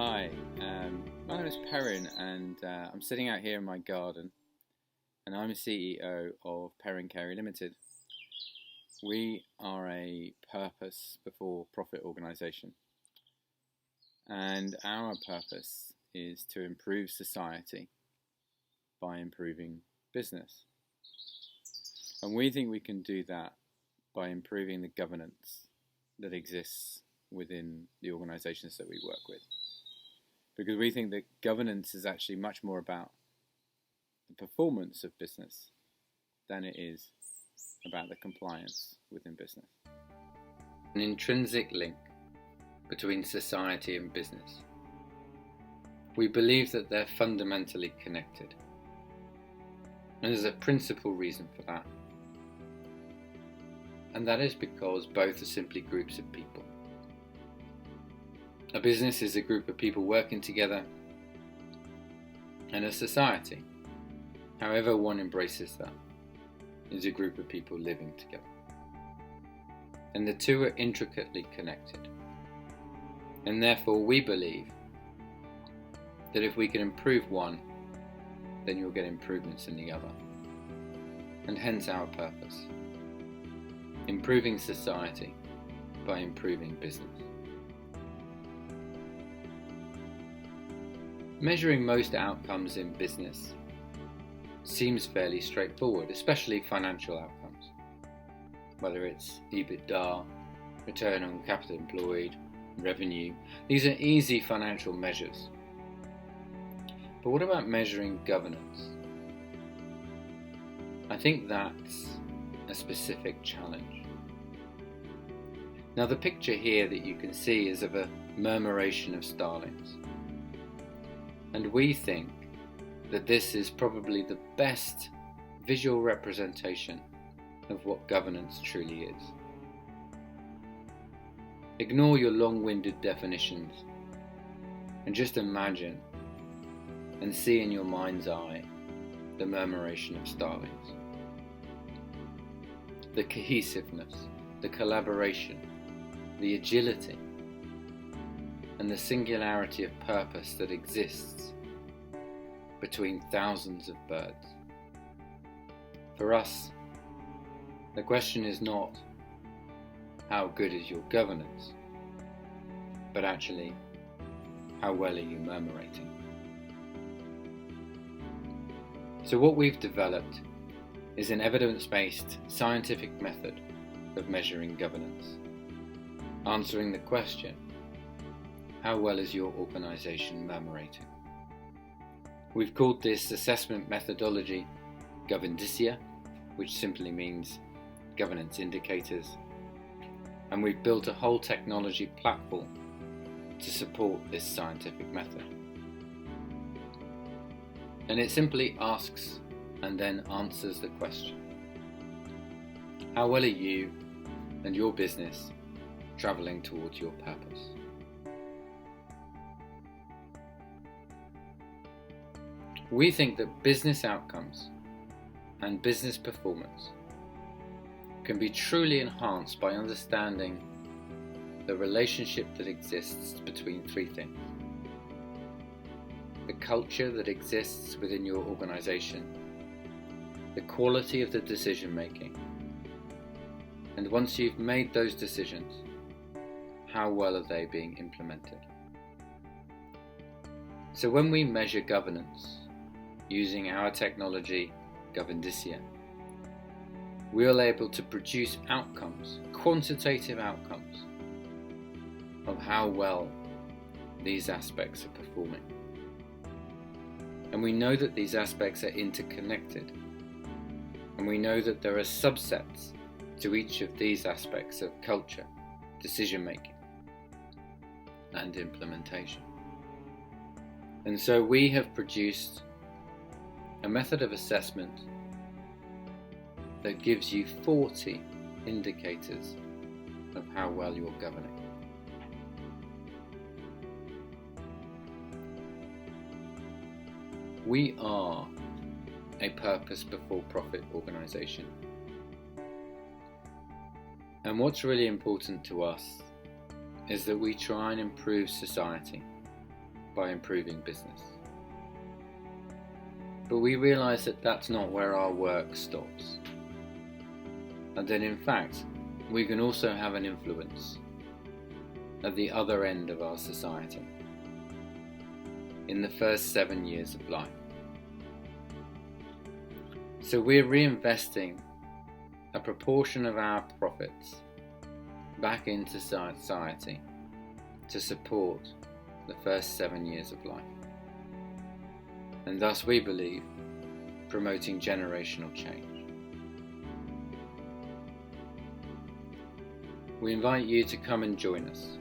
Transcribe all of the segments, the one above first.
Hi, my name is Perrin and I'm sitting out here in my garden and I'm CEO of Perrin Carey Limited. We are a purpose before profit organisation and our purpose is to improve society by improving business. And we think we can do that by improving the governance that exists within the organisations that we work with. Because we think that governance is actually much more about the performance of business than it is about the compliance within business. An intrinsic link between society and business. We believe that they're fundamentally connected. And there's a principal reason for that. And that is because both are simply groups of people. A business is a group of people working together, and a society, however one embraces that, is a group of people living together. And the two are intricately connected. And therefore we believe that if we can improve one, then you'll get improvements in the other. And hence our purpose. Improving society by improving business. Measuring most outcomes in business seems fairly straightforward, especially financial outcomes. Whether it's EBITDA, return on capital employed, revenue, these are easy financial measures. But what about measuring governance? I think that's a specific challenge. Now the picture here that you can see is of a murmuration of starlings. And we think that this is probably the best visual representation of what governance truly is. Ignore your long-winded definitions and just imagine and see in your mind's eye the murmuration of starlings. The cohesiveness, the collaboration, the agility, and the singularity of purpose that exists between thousands of birds. For us, the question is not how good is your governance, but actually how well are you murmurating. So what we've developed is an evidence-based scientific method of measuring governance, answering the question, how well is your organisation murmurating? We've called this assessment methodology Governdicia, which simply means governance indicators, and we've built a whole technology platform to support this scientific method. And it simply asks and then answers the question, how well are you and your business travelling towards your purpose? We think that business outcomes and business performance can be truly enhanced by understanding the relationship that exists between three things. The culture that exists within your organisation, the quality of the decision making, and once you've made those decisions, how well are they being implemented? So when we measure governance, using our technology, Governdicia, we are able to produce outcomes, quantitative outcomes, of how well these aspects are performing. And we know that these aspects are interconnected, and we know that there are subsets to each of these aspects of culture, decision making, and implementation. And so we have produced a method of assessment that gives you 40 indicators of how well you're governing. We are a purpose before profit organisation. And what's really important to us is that we try and improve society by improving business. But we realise that that's not where our work stops, and that in fact we can also have an influence at the other end of our society, in the first 7 years of life. So we're reinvesting a proportion of our profits back into society to support the first 7 years of life, and thus we believe promoting generational change. We invite you to come and join us.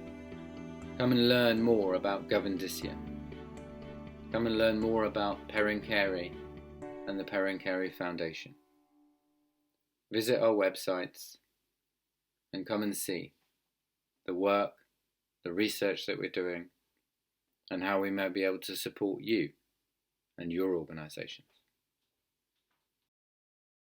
Come and learn more about Governdicia. Come and learn more about Perrin Carey and the Perrin Carey Foundation. Visit our websites and come and see the work, the research that we're doing, and how we may be able to support you and your organisations.